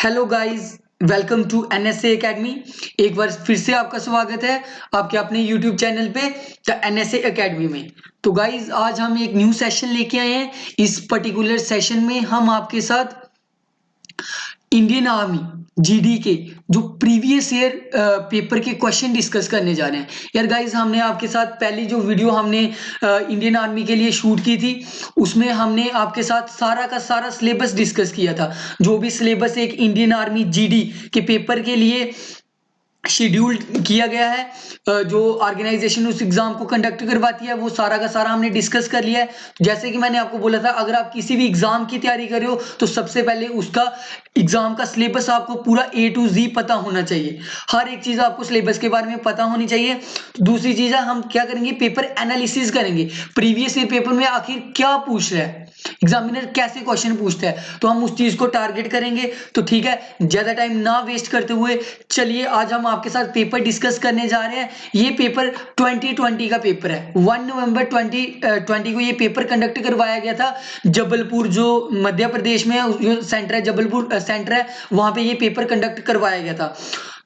Hello guys, welcome to NSA Academy. एक बार फिर से आपका स्वागत है आपके अपने यूट्यूब चैनल पे द एनएसए एकेडमी में। तो गाइस, आज हम एक न्यू सेशन लेके आए हैं। इस पर्टिकुलर सेशन में हम आपके साथ इंडियन आर्मी जीडी के जो प्रीवियस ईयर पेपर के क्वेश्चन डिस्कस करने जा रहे हैं। यार गाइस, हमने आपके साथ पहली जो वीडियो हमने इंडियन आर्मी के लिए शूट की थी, उसमें हमने आपके साथ सारा का सारा सिलेबस डिस्कस किया था। जो भी सिलेबस एक इंडियन आर्मी जीडी के पेपर के लिए शेड्यूल किया गया है, जो ऑर्गेनाइजेशन उस एग्जाम को कंडक्ट करवाती है, वो सारा का सारा हमने डिस्कस कर लिया है। जैसे कि मैंने आपको बोला था, अगर आप किसी भी एग्जाम की तैयारी कर रहे हो तो सबसे पहले उसका एग्जाम का सिलेबस आपको पूरा A to Z पता होना चाहिए। हर एक चीज आपको सिलेबस के बारे में पता होनी चाहिए। तो दूसरी चीज है, हम क्या करेंगे, पेपर एनालिसिस करेंगे। प्रीवियस ईयर पेपर में आखिर क्या पूछ रहा है, एग्जामिनर कैसे क्वेश्चन पूछता है, तो हम उस चीज को टारगेट करेंगे। तो ठीक है, ज्यादा टाइम ना वेस्ट करते हुए चलिए आज हम आपके साथ पेपर डिस्कस करने जा रहे हैं। ये पेपर 2020 का पेपर है। 1 नवंबर 2020 को ये पेपर कंडक्ट करवाया गया था। जबलपुर, जो मध्य प्रदेश में जो सेंटर है, जबलपुर सेंटर है, वहां पे ये पेपर कंडक्ट करवाया गया था।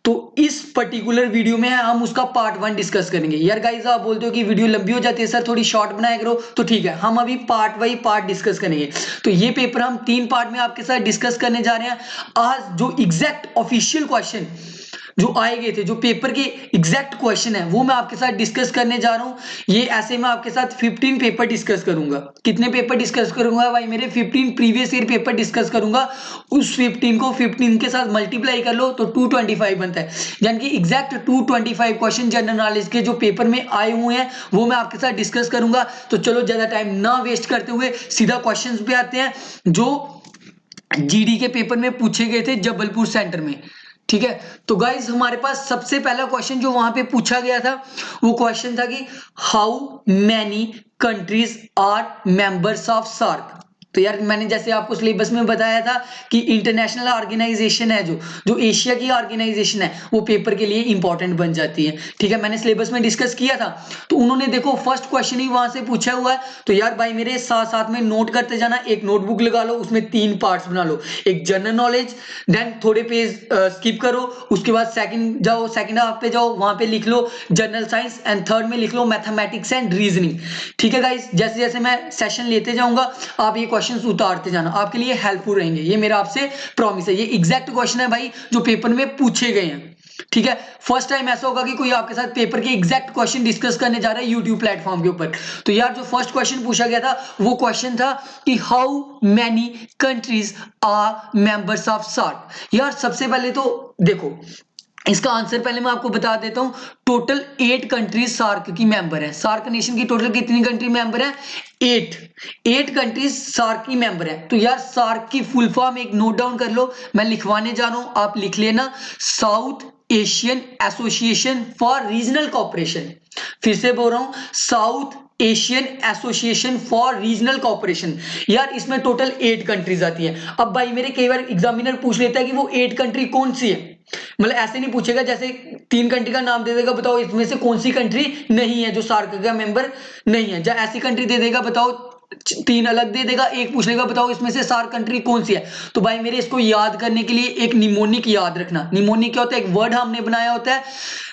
तो इस पर्टिकुलर वीडियो में हम उसका पार्ट 1 डिस्कस करेंगे। यार गाइस, आप बोलते हो कि वीडियो लंबी हो जाती है सर, थोड़ी शॉर्ट बनाया करो, तो ठीक है, हम अभी पार्ट बाई पार्ट डिस्कस करेंगे। तो ये पेपर हम 3 पार्ट में आपके साथ डिस्कस करने जा रहे हैं। आज जो एग्जैक्ट ऑफिशियल क्वेश्चन जो आए गए थे, जो पेपर के एग्जैक्ट क्वेश्चन है, वो मैं आपके साथ डिस्कस करने जा रहा हूं। ये ऐसे मैं आपके साथ 15 पेपर डिस्कस करूंगा। कितने पेपर डिस्कस करूंगा भाई मेरे? 15 प्रीवियस ईयर पेपर डिस्कस करूंगा। उस 15 को 15 के साथ मल्टीप्लाई कर लो तो 225 बनता है। यानी कि एग्जैक्ट 225 क्वेश्चन जनरल नॉलेज के जो पेपर में आए हुए हैं, वो मैं आपके साथ डिस्कस करूंगा। तो चलो ज्यादा टाइम ना वेस्ट करते हुए सीधा क्वेश्चन पे आते हैं, जो जीडी के पेपर में पूछे गए थे जबलपुर सेंटर में। ठीक है, तो गाइज हमारे पास सबसे पहला क्वेश्चन जो वहां पे पूछा गया था, वो क्वेश्चन था कि how many countries are members of SAARC. तो यार, मैंने जैसे आपको सिलेबस में बताया था कि इंटरनेशनल ऑर्गेनाइजेशन है, जो जो एशिया की ऑर्गेनाइजेशन है, वो पेपर के लिए इंपॉर्टेंट बन जाती है। ठीक है, मैंने सिलेबस में डिस्कस किया था। तो उन्होंने देखो फर्स्ट क्वेश्चन ही वहां से पूछा हुआ है। तो यार भाई मेरे साथ साथ में नोट करते जाना, एक नोटबुक लगा लो, उसमें 3 पार्ट्स बना लो। एक जनरल नॉलेज, देन थोड़े पेज स्किप करो, उसके बाद सेकंड जाओ, सेकंड हाफ पे जाओ, वहां पे लिख लो जनरल साइंस, एंड थर्ड में लिख लो मैथमेटिक्स एंड रीजनिंग। ठीक है गाइस, जैसे जैसे मैं सेशन लेते जाऊंगा, आप ये क्वेश्चंस उतारते जाना, आपके लिए हेल्पफुल रहेंगे, ये मेरा आपसे प्रॉमिस है। ये एग्जैक्ट क्वेश्चन है भाई, जो पेपर में पूछे गए हैं। ठीक है, फर्स्ट टाइम ऐसा होगा कि कोई आपके साथ पेपर के एग्जैक्ट क्वेश्चन डिस्कस करने जा रहा है यूट्यूब प्लेटफॉर्म के ऊपर। तो यार, जो फर्स्ट क्वेश्चन पूछा गया था, वो क्वेश्चन था कि how many countries are members of SAARC. यार सबसे पहले तो देखो, इसका आंसर पहले मैं आपको बता देता हूं। टोटल 8 कंट्रीज सार्क की मेंबर है। सार्क नेशन की टोटल कितनी कंट्री मेंबर है? 8 कंट्रीज सार्क की मेंबर है। तो यार, सार्क की फुल फॉर्म एक नोट डाउन कर लो, मैं लिखवाने जा रहा हूं, आप लिख लेना। South Asian association for regional cooperation. फिर से बोल रहा हूं, south Asian association for regional cooperation. यार इसमें टोटल 8 कंट्रीज आती है। अब भाई मेरे कई बार एग्जामिनर पूछ लेता है कि वो 8 कंट्री कौन सी है। मतलब ऐसे नहीं पूछेगा जैसे 3 कंट्री का नाम दे देगा, बताओ इसमें से कौन सी कंट्री नहीं है जो सार्क का मेंबर नहीं है। या ऐसी कंट्री दे देगा, बताओ 3 अलग दे देगा, एक पूछ लेगा बताओ इसमें से सार्क कंट्री कौन सी है। तो भाई मेरे इसको याद करने के लिए एक निमोनिक याद रखना। निमोनिक क्या होता है? एक वर्ड हमने बनाया होता है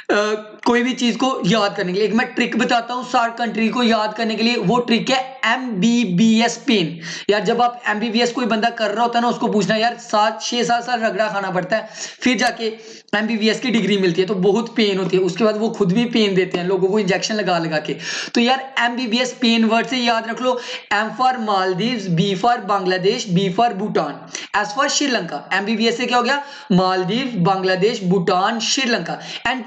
कोई भी चीज को याद करने के लिए। एक मैं ट्रिक बताता हूं सार्क कंट्री को याद करने के लिए, वो ट्रिक है MBBS पेन। यार जब आप MBBS कोई बंदा कर रहा होता है ना, उसको पूछना यार 6-7 साल रगड़ा खाना पड़ता है, फिर जाके MBBS की डिग्री मिलती है, तो बहुत पेन होती है। उसके बाद वो खुद भी पेन देते हैं लोगों को, इंजेक्शन लगा लगा के। तो यार MBBS पेन वर्ड से याद रख लो। M for Maldives, B for Bangladesh, B for Bhutan, S for Sri Lanka. MBBS से क्या हो गया? Maldives, Bangladesh, Bhutan, Sri Lanka. And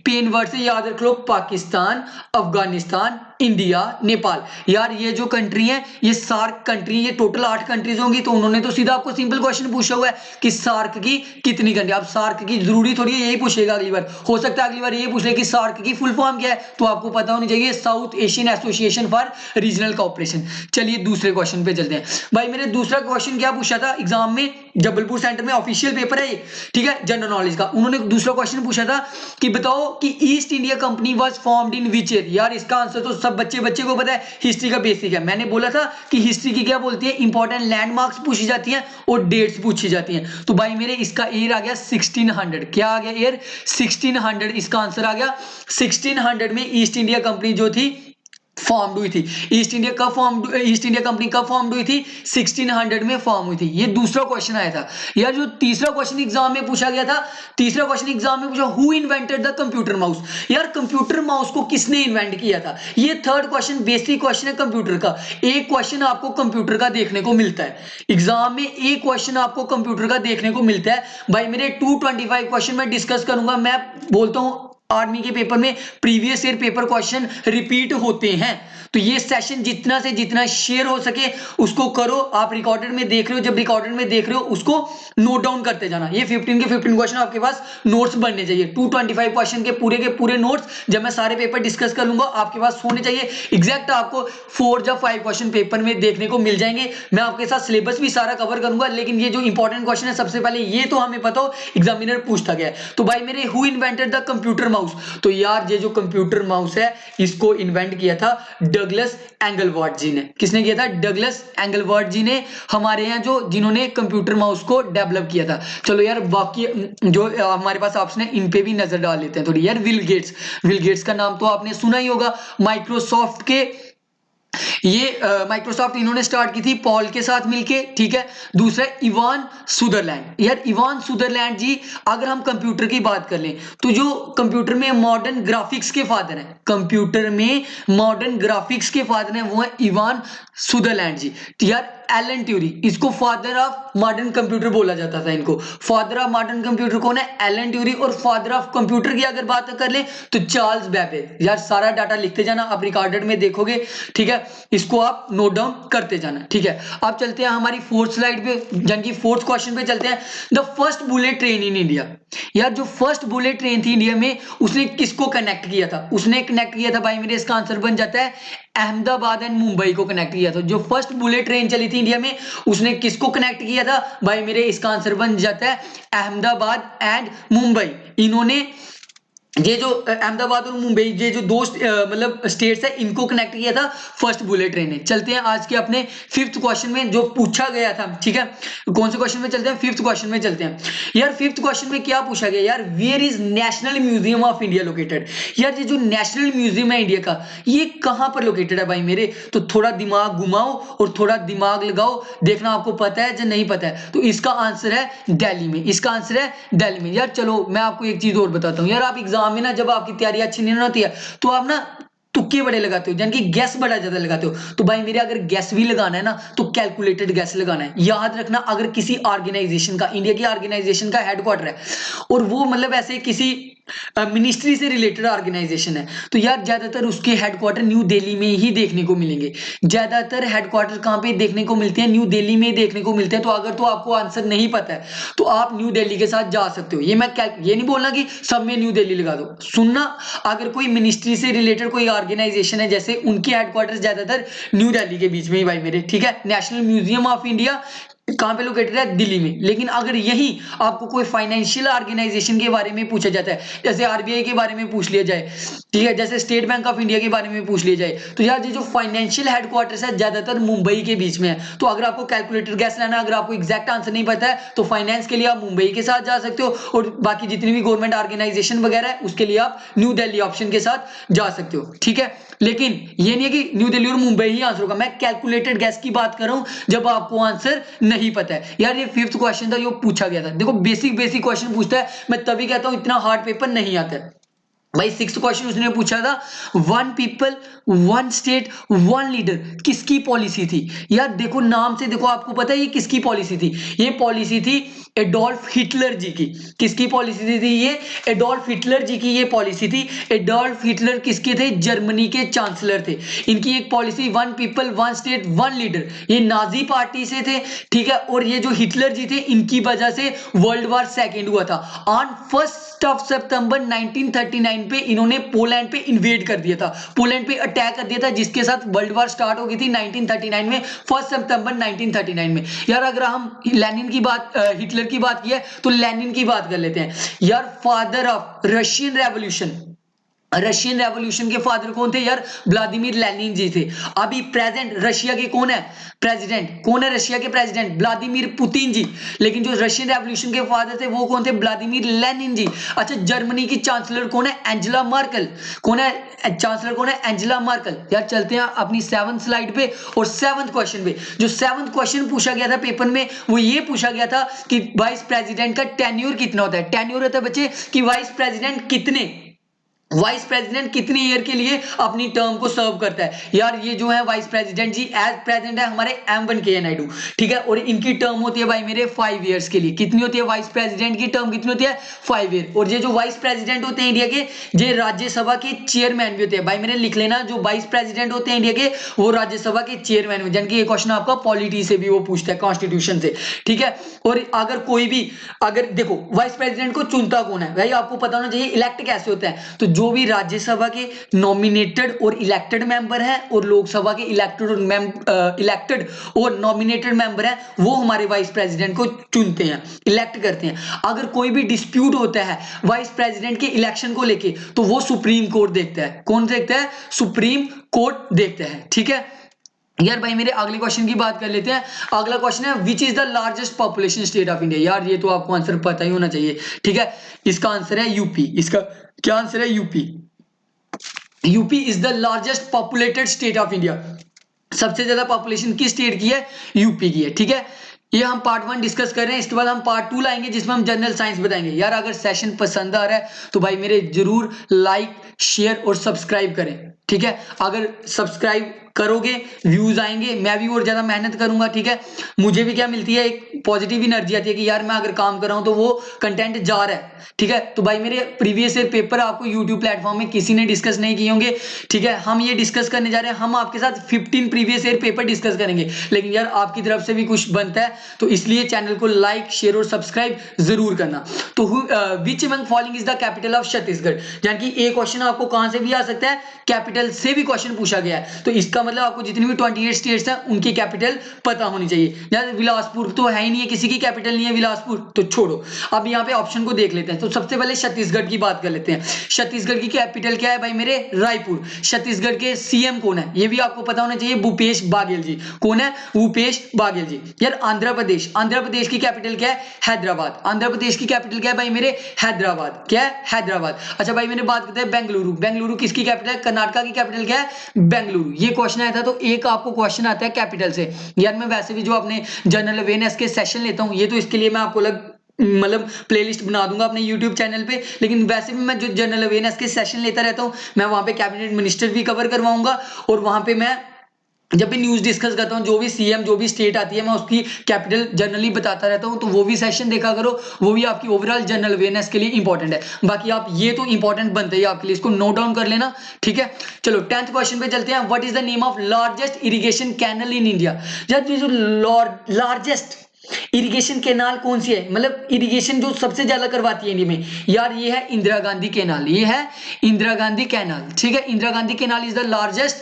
pen word से याद रख लो पाकिस्तान, अफगानिस्तान, इंडिया, नेपाल। यार ये जो कंट्री है, ये सार्क कंट्री, ये टोटल 8 कंट्रीज होंगी। तो उन्होंने तो सीधा आपको सिंपल क्वेश्चन पूछा हुआ है कि सार्क की कितनी कंट्री। अब सार्क की जरूरी थोड़ी है यही पूछेगा अगली बार, हो सकता है अगली बार ये पूछ ले कि सार्क की फुल फॉर्म क्या है, तो आपको पता होनी चाहिए south Asian association for regional cooperation. चलिए दूसरे क्वेश्चन पे चलते हैं। भाई मेरे दूसरा क्वेश्चन क्या पूछा था एग्जाम में, जबलपुर सेंटर में ऑफिशियल पेपर है ये, ठीक है, जनरल नॉलेज का। उन्होंने दूसरा क्वेश्चन पूछा था कि बताओ कि east India company was formed in which year. यार इसका आंसर तो सब सब बच्चे बच्चे को पता है हिस्ट्री का बेसिक है। मैंने बोला था कि हिस्ट्री की क्या बोलती है, इंपॉर्टेंट लैंडमार्क्स पूछी जाती हैं और डेट्स पूछी जाती हैं। तो भाई मेरे इसका ईयर आ गया 1600। क्या आ गया ईयर? 1600 इसका आंसर आ गया। 1600 में ईस्ट इंडिया कंपनी जो थी फॉर्म हुई थी। ईस्ट इंडिया कंपनी कब फॉर्म हुई थी? 1600 में फॉर्म हुई थी। ये दूसरा क्वेश्चन आया था यार। जो तीसरा क्वेश्चन एग्जाम में पूछा गया था, तीसरा क्वेश्चन एग्जाम में पूछा, who invented the computer mouse. यार कंप्यूटर माउस को किसने इन्वेंट किया था? ये थर्ड क्वेश्चन बेसिक क्वेश्चन है कंप्यूटर का। एक क्वेश्चन आपको कंप्यूटर का देखने को मिलता है एग्जाम में, एक क्वेश्चन आपको कंप्यूटर का देखने को मिलता है। भाई मेरे 225 क्वेश्चन मैं डिस्कस करूंगा। मैं बोलता हूं आर्मी के पेपर में previous year paper question repeat होते हैं। तो ये सेशन जितना से जितना शेयर हो सके उसको करो। आप रिकॉर्डेड में देख रहे हो, जब रिकॉर्डेड में देख रहे हो उसको नोट डाउन करते जाना। ये 15 के 15 क्वेश्चन आपके पास नोट्स बनने चाहिए। 225 क्वेश्चन के पूरे नोट्स जब मैं सारे पेपर डिस्कस कर लूंगा आपके पास होने चाहिए। एग्जैक्ट आपको 4 या 5 क्वेश्चन पेपर में देखने को मिल जाएंगे। मैं आपके साथ सिलेबस भी सारा कवर करूंगा, लेकिन ये जो इंपॉर्टेंट क्वेश्चन है सबसे पहले ये तो हमें पता हो एग्जामिनर पूछता गया है। तो भाई मेरे who invented the computer mouse. तो यार ये जो कंप्यूटर माउस है इसको इन्वेंट किया था डगलस एंगलवर्ट जी ने। किसने किया था? डगलस एंगलवर्ट जी ने, हमारे यहाँ जो जिन्होंने कंप्यूटर माउस को डेवलप किया था। चलो यार बाकी जो हमारे पास ऑप्शन है इन पे भी नजर डाल लेते हैं थोड़ी। यार बिल गेट्स का नाम तो आपने सुना ही होगा। माइक्रोसॉफ्ट के ये माइक्रोसॉफ्ट इन्होंने स्टार्ट की थी पॉल के साथ मिलके, ठीक है। दूसरा इवान सुदरलैंड। यार इवान सुदरलैंड जी, अगर हम कंप्यूटर की बात कर लें तो जो कंप्यूटर में मॉडर्न ग्राफिक्स के फादर हैं, कंप्यूटर में मॉडर्न ग्राफिक्स के फादर हैं वो है इवान सुदरलैंड जी। तो यार एलन ट्यूरी, इसको फादर ऑफ मॉडर्न कंप्यूटर बोला जाता था। इनको फादर ऑफ मॉडर्न कंप्यूटर कौन है? एलन ट्यूरी। और फादर ऑफ कंप्यूटर की अगर बात कर ले तो चार्ल्स बेबेज। यार सारा डाटा लिखते जाना, आप रिकॉर्डेड में देखोगे, ठीक है। इसको आप नोट डाउन करते जाना, ठीक है। अब चलते हैं हमारी फोर्थ स्लाइड पे, यानी कि फोर्थ क्वेश्चन पे चलते हैं। The first bullet train in India. यार जो फर्स्ट बुलेट ट्रेन थी इंडिया में उसने किसको कनेक्ट किया था? उसने कनेक्ट किया था भाई मेरे, इसका आंसर बन जाता है अहमदाबाद एंड मुंबई को कनेक्ट किया था। जो फर्स्ट बुलेट ट्रेन चली थी इंडिया में उसने किसको कनेक्ट किया था? भाई मेरे इसका आंसर बन जाता है अहमदाबाद एंड मुंबई। इन्होंने ये जो अहमदाबाद और मुंबई, ये जो दो मतलब स्टेट्स है, इनको कनेक्ट किया था फर्स्ट बुलेट ट्रेन ने। चलते हैं आज के अपने फिफ्थ क्वेश्चन में जो पूछा गया था, ठीक है। कौन से क्वेश्चन में चलते हैं? फिफ्थ क्वेश्चन में चलते हैं। यार फिफ्थ क्वेश्चन में क्या पूछा गया यार? Where is national museum of India located. यार ये जो नेशनल म्यूजियम है इंडिया का, ये कहां पर लोकेटेड है भाई मेरे? तो थोड़ा दिमाग घुमाओ और थोड़ा दिमाग लगाओ, देखना आपको पता है या नहीं पता है। तो इसका आंसर है दिल्ली में। इसका आंसर है दिल्ली में। यार चलो मैं आपको एक चीज और बताता हूँ। यार आप एग्जाम में ना, जब आपकी तैयारी अच्छी नहीं होती है तो आप ना तुक्के बड़े लगाते हो, यानी कि गैस बड़ा ज्यादा लगाते हो। तो भाई मेरे अगर गैस भी लगाना है ना तो कैलकुलेटेड गैस लगाना है। याद रखना, अगर किसी ऑर्गेनाइजेशन का, इंडिया की ऑर्गेनाइजेशन का हेडक्वार्टर है और वो मतलब ऐसे किसी मिनिस्ट्री से रिलेटेड ऑर्गेनाइजेशन है, तो यार ज्यादातर उसके हेडक्वार्टर न्यू दिल्ली में ही देखने को मिलेंगे। ज्यादातर हेडक्वार्टर कहां पे देखने को मिलते हैं? न्यू दिल्ली में देखने को मिलते हैं। तो अगर तो आपको आंसर नहीं पता है तो आप न्यू दिल्ली के साथ जा सकते हो। ये नहीं बोलना कि सब में न्यू दिल्ली लगा दो। सुनना, अगर कोई मिनिस्ट्री से रिलेटेड कोई ऑर्गेनाइजेशन है जैसे, उनके हेडक्वार्टर ज्यादातर न्यू दिल्ली के बीच में ही भाई मेरे, ठीक है। नेशनल म्यूजियम ऑफ इंडिया कहां पे लोकेटेड है? दिल्ली में। लेकिन अगर यही आपको कोई फाइनेंशियल ऑर्गेनाइजेशन के बारे में पूछा जाता है, जैसे आरबीआई के बारे में पूछ लिया जाए, ठीक है, जैसे स्टेट बैंक ऑफ इंडिया के बारे में पूछ लिया जाए, तो यार ये जो फाइनेंशियल हेडक्वार्टर्स है ज्यादातर मुंबई के बीच में है। तो अगर आपको कैलकुलेटर गैस लाना, अगर आपको एग्जैक्ट आंसर नहीं पता है तो फाइनेंस के लिए आप मुंबई के साथ जा सकते हो, और बाकी जितनी भी गवर्नमेंट ऑर्गेनाइजेशन वगैरह है उसके लिए आप न्यू दिल्ली ऑप्शन के साथ जा सकते हो, ठीक है। लेकिन ये नहीं है कि न्यू दिल्ली और मुंबई ही आंसर होगा। मैं कैलकुलेटेड गैस की बात कर रहा हूं जब आपको आंसर नहीं पता है। यार ये फिफ्थ क्वेश्चन था जो पूछा गया था। देखो बेसिक क्वेश्चन पूछता है, मैं तभी कहता हूं इतना हार्ड पेपर नहीं आता है भाई। सिक्स्थ क्वेश्चन उसने पूछा था, one people one state one leader किसकी पॉलिसी थी? यार देखो नाम से देखो आपको पता है ये किसकी पॉलिसी थी। ये पॉलिसी थी एडोल्फ हिटलर जी की। किसकी पॉलिसी थी ये? एडोल्फ हिटलर जी की ये पॉलिसी थी। एडोल्फ हिटलर किसके थे? जर्मनी के चांसलर थे। इनकी एक policy one people one state one leader, ये नाजी पार्टी से थे, ठीक है। और ये जो हिटलर जी थे इनकी वजह से वर्ल्ड वॉर सेकेंड हुआ था। ऑन 1 सितंबर 1939 पे इन्होंने पोलैंड पे इन्वेड कर दिया था, पोलैंड पे अटैक कर दिया था, जिसके साथ वर्ल्ड वॉर स्टार्ट हो गई थी 1939 में, 1 सितंबर 1939 में। यार अगर हम लेनिन की बात, हिटलर की बात की है तो लेनिन की बात कर लेते हैं। यार father of Russian revolution, Russian revolution के फादर कौन थे यार? व्लादिमीर लेनिन जी थे। अभी प्रेजेंट रशिया के कौन है प्रेसिडेंट? कौन है रशिया के प्रेसिडेंट? व्लादिमीर पुतिन जी। लेकिन जो रशियन रेवोल्यूशन के फादर थे वो कौन थे? Vladimir Lenin ji. अच्छा, जर्मनी की चांसलर कौन है? Angela Merkel. कौन है चांसलर? कौन है? Angela Merkel. यार चलते हैं अपनी 7th स्लाइड पे और 7th क्वेश्चन पे। जो 7th क्वेश्चन पूछा गया था पेपर में वो ये पूछा गया था कि वाइस प्रेसिडेंट का टेन्योर कितना होता है? टेन्योर होता है बच्चे कि वाइस प्रेसिडेंट कितने ईयर के लिए अपनी टर्म को सर्व करता है। यार ये जो है वाइस प्रेसिडेंट जी एज प्रेसिडेंट है हमारे एम वेंकैया नायडू, ठीक है, और इनकी टर्म होती है भाई मेरे 5 ईयर्स के लिए। कितनी होती है वाइस प्रेसिडेंट की टर्म? कितनी होती है? 5 ईयर। और ये जो वाइस प्रेसिडेंट होते हैं इंडिया के, ये राज्यसभा के चेयरमैन भी होते हैं। भाई मेरे लिख लेना, जो वाइस प्रेसिडेंट होते हैं इंडिया के वो राज्यसभा के चेयरमैन में। यानी ये क्वेश्चन आपका पॉलिटी से भी वो पूछता है, कॉन्स्टिट्यूशन से, ठीक है। और अगर कोई भी अगर देखो वाइस प्रेसिडेंट को चुनता कौन है भाई, आपको पता होना चाहिए इलेक्ट कैसे होता है। तो जो भी राज्यसभा के नॉमिनेटेड और इलेक्टेड मेंबर हैं और लोकसभा के इलेक्टेड और नॉमिनेटेड मेंबर हैं वो हमारे वाइस प्रेसिडेंट को चुनते हैं, इलेक्ट करते हैं। अगर कोई भी डिस्प्यूट होता है वाइस प्रेसिडेंट के इलेक्शन को लेके तो वो सुप्रीम कोर्ट देखता है। कौन देखता है? सुप्रीम कोर्ट देखता है, ठीक है। यार भाई मेरे अगले क्वेश्चन की बात कर लेते हैं। अगला क्वेश्चन है which is the largest population state of India. यार ये तो आपको आंसर पता ही होना चाहिए, ठीक है। इसका आंसर है यूपी। इसका क्या आंसर है? UP. UP is the largest populated state of India. सबसे ज्यादा पॉपुलेशन किस स्टेट की है? यूपी की है, ठीक है। ये हम पार्ट 1 डिस्कस कर रहे हैं, इसके बाद हम पार्ट 2 लाएंगे जिसमें हम जनरल साइंस बताएंगे। यार अगर सेशन पसंद आ रहा है तो भाई मेरे जरूर लाइक शेयर और सब्सक्राइब करें, ठीक है। अगर सब्सक्राइब करोगे व्यूज आएंगे, मैं भी और ज्यादा मेहनत करूंगा, ठीक है। मुझे भी क्या मिलती है? एक पॉजिटिव एनर्जी आती है कि यार मैं अगर काम कर रहा हूं तो वो कंटेंट जा रहा है, ठीक है। तो भाई मेरे प्रीवियस ईयर पेपर आपको यूट्यूब प्लेटफॉर्म में किसी ने डिस्कस नहीं किए होंगे, ठीक है। हम ये डिस्कस करने जा रहे हैं, हम आपके साथ 15 प्रीवियस ईयर पेपर डिस्कस करेंगे। लेकिन यार आपकी तरफ से भी कुछ बनता है तो इसलिए चैनल को लाइक शेयर और सब्सक्राइब जरूर करना। तो which among following is the capital of Chhattisgarh? यानी कि एक क्वेश्चन आपको कहां से भी आ सकता है, कैपिटल से भी क्वेश्चन पूछा गया है। तो इसका मतलब आपको जितनी भी 28 स्टेट्स हैं उनकी कैपिटल पता होनी चाहिए। यार बिलासपुर तो है ही नहीं है, किसी की कैपिटल नहीं है बिलासपुर, तो छोड़ो। अब यहाँ पे ऑप्शन को देख लेते हैं। तो सबसे पहले छत्तीसगढ़ की बात कर लेते हैं। छत्तीसगढ़ की कैपिटल क्या है भाई मेरे? रायपुर। छत्तीसगढ़ के सीएम कौन है ये भी आपको पता होना चाहिए, भूपेश बाघेल जी। कौन है? भूपेश बाघेल जी। यार आंध्र प्रदेश की कैपिटल क्या है? हैदराबाद। आंध्र प्रदेश की कैपिटल क्या है भाई मेरे? हैदराबाद। क्या है? हैदराबाद। अच्छा भाई मैंने बात करते हैं बेंगलुरु किसकी कैपिटल है? कर्नाटका की कैपिटल क्या है? बेंगलुरु। ये क्वेश्चन आया था तो एक आपको क्वेश्चन आता है कैपिटल से। यार मैं वैसे भी जो अपने जनरल अवेयरनेस के सेशन लेता हूं ये तो इसके लिए मैं आपको मतलब प्लेलिस्ट बना दूंगा अपने YouTube चैनल पे। लेकिन वैसे भी मैं जो जनरल अवेयरनेस के सेशन लेता रहता हूं मैं वहां पे कैबिनेट मिनिस्टर भी कवर करवाऊंगा और वहां पे मैं जब भी न्यूज डिस्कस करता हूं जो भी सीएम जो भी स्टेट आती है मैं उसकी कैपिटल जनरली बताता रहता हूं। तो वो भी सेशन देखा करो, वो भी आपकी ओवरऑल जनरल अवेयरनेस के लिए इंपॉर्टेंट है। बाकी आप ये तो इंपॉर्टेंट बनते ही आपके लिए, इसको नोट डाउन कर लेना, ठीक है। चलो 10th क्वेश्चन पे चलते हैं। What is the name of largest irrigation canal in India? जो लार्जेस्ट इरिगेशन कैनाल कौन सी है, मतलब इरिगेशन जो सबसे ज्यादा करवाती है इंडिया में? यार ये है इंदिरा गांधी कैनाल। ये है इंदिरा गांधी कैनाल, ठीक है। Indira Gandhi canal is the largest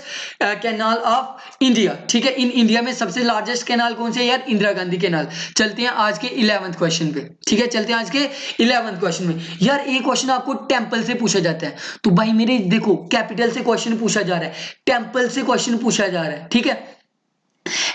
canal of India, ठीक है। इन इंडिया में सबसे लार्जेस्ट कैनाल कौन सी है यार? इंदिरा गांधी कैनाल। चलते हैं आज के 11th क्वेश्चन पे, ठीक है। चलते हैं आज के 11th क्वेश्चन में। यार एक क्वेश्चन आपको टेंपल से पूछा जाता है। तो भाई मेरे देखो कैपिटल से क्वेश्चन पूछा जा रहा है, टेंपल से क्वेश्चन पूछा जा रहा है, ठीक है।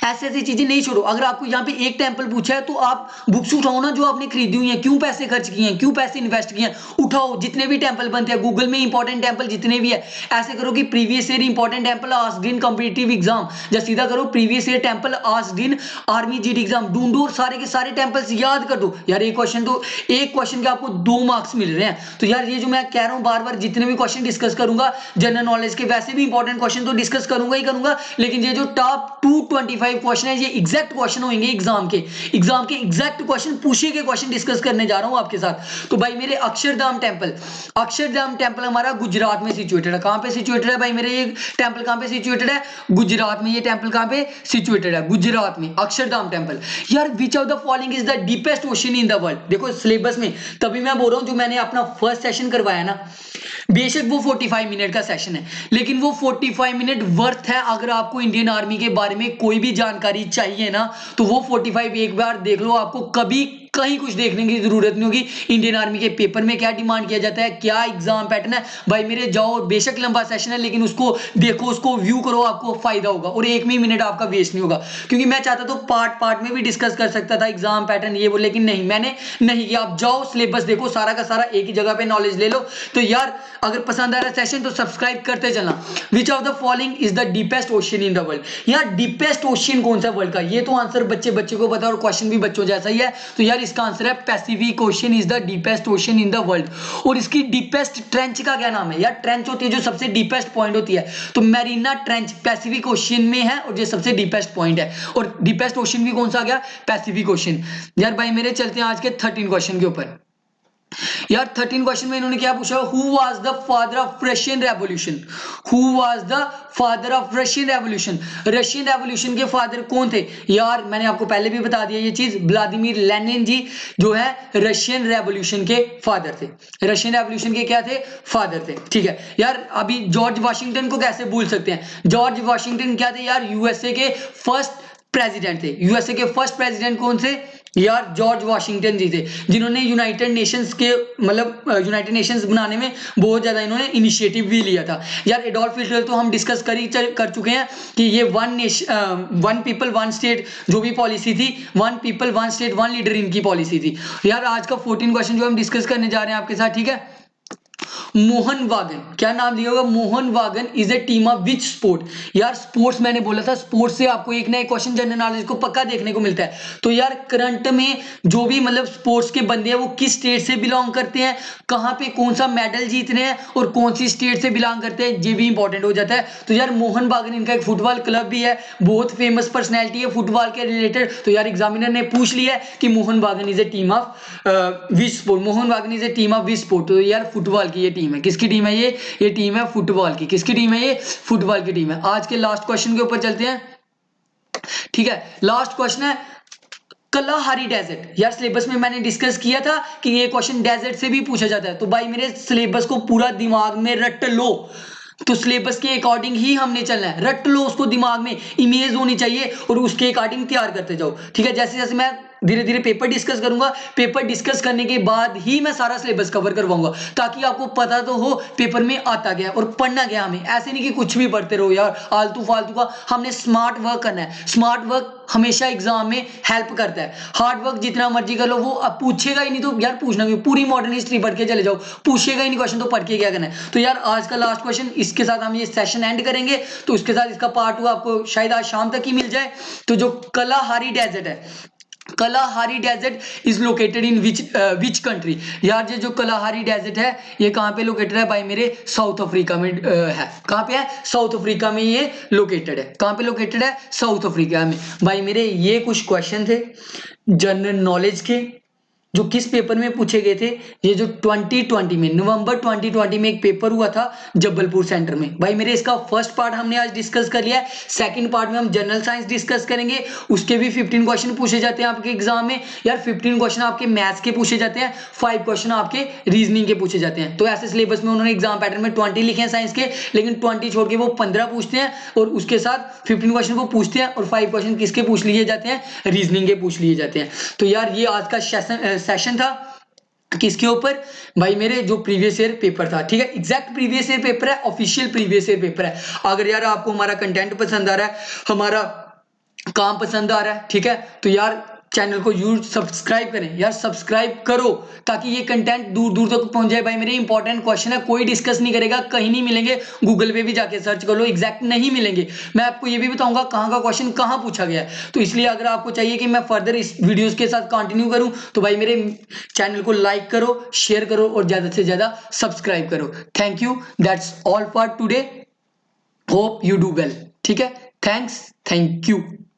ऐसी ऐसी चीजें नहीं छोड़ो। अगर आपको यहाँ पे एक टेंपल पूछा है तो आप बुक्स उठाओ ना जो आपने खरीदी हुई है, क्यों पैसे खर्च किए हैं, क्यों पैसे इन्वेस्ट किए हैं, उठाओ। जितने भी टेंपल बनते हैं गूगल में इंपॉर्टेंट टेंपल जितने भी है ऐसे करो कि previous year important temple asked in competitive exam, या सीधा करो previous year temple asked in army GD exam. ढूंढो और सारे के सारे टेंपल्स याद कर दो। यार एक क्वेश्चन के आपको 2 मार्क्स मिल रहे हैं। तो यार ये जो मैं कह रहा हूँ बार बार जितने भी क्वेश्चन डिस्कस करूंगा जनरल नॉलेज के, वैसे भी इंपॉर्टेंट क्वेश्चन तो डिस्कस करूंगा ही करूंगा, लेकिन ये जो टॉप 225 क्वेश्चन है ये एग्जैक्ट क्वेश्चन होंगे एग्जाम के एग्जैक्ट क्वेश्चन पूछे के क्वेश्चन डिस्कस करने जा रहा हूं आपके साथ। तो भाई मेरे अक्षरधाम टेंपल हमारा गुजरात में सिचुएटेड है। कहां पे सिचुएटेड है भाई मेरे? ये टेंपल कहां पे सिचुएटेड है? गुजरात में। ये टेंपल कहां पे सिचुएटेड है? गुजरात में, अक्षरधाम टेंपल। यार which of the following is the deepest ocean in the world? देखो सिलेबस में तभी मैं बोल रहा हूं जो मैंने अपना फर्स्ट सेशन करवाया ना, बेशक वो 45 मिनट का सेशन है लेकिन वो 45 मिनट वर्थ है। अगर आपको इंडियन आर्मी के बारे में कोई भी जानकारी चाहिए ना तो वो 45 एक बार देख लो, आपको कभी कहीं कुछ देखने की जरूरत नहीं होगी। इंडियन आर्मी के पेपर में क्या डिमांड किया जाता है, क्या एग्जाम पैटर्न है, भाई मेरे जाओ, बेशक लंबा सेशन है लेकिन उसको देखो, उसको व्यू करो, आपको फायदा होगा और एक भी मिनट आपका वेस्ट नहीं होगा। क्योंकि मैं चाहता तो पार्ट पार्ट में भी डिस्कस कर सकता था एग्जाम पैटर्न ये वो, लेकिन नहीं, मैंने नहीं किया। आप जाओ सिलेबस देखो, सारा का सारा एक ही जगह पे नॉलेज ले लो। तो यार अगर पसंद आ रहा है सेशन तो सब्सक्राइब करते चलना। Which of the following is the deepest ocean in the world. यार डीपेस्ट ओशियन कौन सा वर्ल्ड का, ये तो आंसर बच्चे बच्चे को पता है और क्वेश्चन भी बच्चों जैसा ही है। तो यार इसका आंसर है Pacific ocean is the deepest ocean in the world. और इसकी डीपेस्ट ट्रेंच का क्या नाम है? यार ट्रेंच होती है जो सबसे डीपेस्ट पॉइंट होती है, तो मैरीना ट्रेंच पैसिफिक ओशियन में है और ये सबसे डीपेस्ट पॉइंट है। और डीपेस्ट ओशियन भी कौन सा आ गया? Pacific ocean. यार भाई मेरे चलते हैं आज के 13 क्वेश्चन के ऊपर। यार 13 क्वेश्चन में इन्होंने क्या पूछा? Who was the father of Russian revolution? Who was the father of Russian revolution? Russian revolution के फादर कौन थे? यार मैंने आपको पहले भी बता दिया ये चीज, व्लादिमीर लेनिन जी जो है रशियन रेवोल्यूशन के फादर थे। रशियन रेवोल्यूशन के क्या थे? फादर थे। ठीक है यार, अभी जॉर्ज वाशिंगटन को कैसे भूल सकते हैं? जॉर्ज वाशिंगटन क्या थे यार? यूएसए के फर्स्ट प्रेसिडेंट थे। यूएसए के फर्स्ट प्रेसिडेंट कौन से? यार जॉर्ज वाशिंगटन जी थे, जिन्होंने यूनाइटेड नेशंस के मतलब यूनाइटेड नेशंस बनाने में बहुत ज्यादा इन्होंने इनिशिएटिव भी लिया था। यार एडोल्फ हिटलर तो हम डिस्कस कर चुके हैं कि ये वन पीपल वन स्टेट जो भी पॉलिसी थी, one people one state one leader इनकी पॉलिसी थी। यार आज का 14 क्वेश्चन जो हम डिस्कस करने जा रहे हैं आपके साथ, ठीक है। मोहन वागन, क्या नाम दिया होगा? Mohan wagon is a team of which sport? यार स्पोर्ट्स मैंने बोला था, स्पोर्ट्स से आपको एक ना एक क्वेश्चन जनरल नॉलेज को पक्का देखने को मिलता है। तो यार करंट में जो भी मतलब स्पोर्ट्स के बंदे हैं वो किस स्टेट से बिलोंग करते हैं, कहां पे कौन सा मेडल जीत रहे हैं और कौन सी स्टेट से बिलोंग करते हैं, ये भी इंपॉर्टेंट हो जाता है। तो यार मोहन बागन इनका एक फुटबॉल क्लब भी है, बहुत फेमस पर्सनैलिटी है फुटबॉल के रिलेटेड। तो यार एग्जामिनर ने पूछ लिया कि Mohun Bagan is a team of which sport? Mohun Bagan is a team of which sport? तो यार फुटबॉल की ये टीम है। किसकी टीम है ये टीम है फुटबॉल की। किसकी टीम है ये? फुटबॉल की टीम है। आज के लास्ट क्वेश्चन के ऊपर चलते हैं, ठीक है। लास्ट क्वेश्चन है कलाहारी डेजर्ट। यार सिलेबस में मैंने डिस्कस किया था कि ये क्वेश्चन डेजर्ट से भी पूछा जाता है। तो भाई मेरे सिलेबस को पूरा दिमाग में रट लो, तो सिलेबस के अकॉर्डिंग ही हमने चलना है। रट लो उसको, दिमाग में इमेज होनी चाहिए और उसके अकॉर्डिंग तैयार करते जाओ, ठीक है। जैसे जैसे मैं धीरे धीरे पेपर डिस्कस करूंगा, पेपर डिस्कस करने के बाद ही मैं सारा सिलेबस कवर करवाऊंगा, ताकि आपको पता तो हो पेपर में आता गया और पढ़ना गया हमें। ऐसे नहीं कि कुछ भी पढ़ते रहो यार आलतू फालतू का। हमने स्मार्ट वर्क करना है। स्मार्ट वर्क हमेशा एग्जाम में हेल्प करता है। हार्ड वर्क जितना मर्जी कर लो, वो अब पूछेगा ही नहीं तो यार पूछना भी, पूरी मॉडर्न हिस्ट्री पढ़ के चले जाओ, पूछेगा ही नहीं क्वेश्चन, तो पढ़ के क्या करना है। तो यार आज का लास्ट क्वेश्चन, इसके साथ हम ये सेशन एंड करेंगे। तो उसके साथ इसका पार्ट 2 आपको शायद आज शाम तक ही मिल जाए। तो जो कलाहारी डेजर्ट है, Kalahari desert is located in which country? यार ये जो कलाहारी डेजर्ट है ये कहाँ पे लोकेटेड है? भाई मेरे साउथ अफ्रीका में है। कहाँ पे है? साउथ अफ्रीका में ये लोकेटेड है। कहाँ पे लोकेटेड है? साउथ अफ्रीका में। भाई मेरे ये कुछ क्वेश्चन थे जनरल नॉलेज के जो किस पेपर में पूछे गए थे। ये जो 2020 में, नवंबर 2020 में एक पेपर हुआ था जबलपुर सेंटर में। भाई मेरे इसका फर्स्ट पार्ट हमने आज डिस्कस कर लिया है। सेकंड पार्ट में हम जनरल साइंस डिस्कस करेंगे, उसके भी 15 क्वेश्चन पूछे जाते हैं आपके एग्जाम में। यार 15 क्वेश्चन आपके मैथ्स के पूछे जाते हैं, 5 क्वेश्चन आपके रीजनिंग के पूछे जाते हैं। तो ऐसे सिलेबस में उन्होंने एग्जाम पैटर्न में 20 लिखे हैं साइंस के, लेकिन 20 छोड़ के वो 15 पूछते हैं और उसके साथ 15 क्वेश्चन वो पूछते हैं और 5 क्वेश्चन किसके पूछ लिए जाते हैं? रीजनिंग के पूछ लिए जाते हैं। तो यार ये आज का सेशन था किसके ऊपर? भाई मेरे जो प्रीवियस ईयर पेपर था, ठीक है। एग्जैक्ट प्रीवियस ईयर पेपर है, ऑफिशियल प्रीवियस ईयर पेपर है। अगर यार आपको हमारा कंटेंट पसंद आ रहा है, हमारा काम पसंद आ रहा है, ठीक है, तो यार चैनल को यूज सब्सक्राइब करें। यार सब्सक्राइब करो ताकि ये कंटेंट दूर दूर तक पहुंच जाए। भाई मेरे इंपॉर्टेंट क्वेश्चन है, कोई डिस्कस नहीं करेगा, कहीं नहीं मिलेंगे, गूगल पे भी जाके सर्च कर लो, एग्जैक्ट नहीं मिलेंगे। मैं आपको ये भी बताऊंगा कहाँ का क्वेश्चन कहाँ पूछा गया है। तो इसलिए अगर आपको चाहिए कि मैं फर्दर इस वीडियोस के साथ कंटिन्यू करूं, तो भाई मेरे चैनल को लाइक करो, शेयर करो और ज्यादा से ज्यादा सब्सक्राइब करो। Thank you, that's all for today, hope you do well, ठीक है। Thanks, thank you.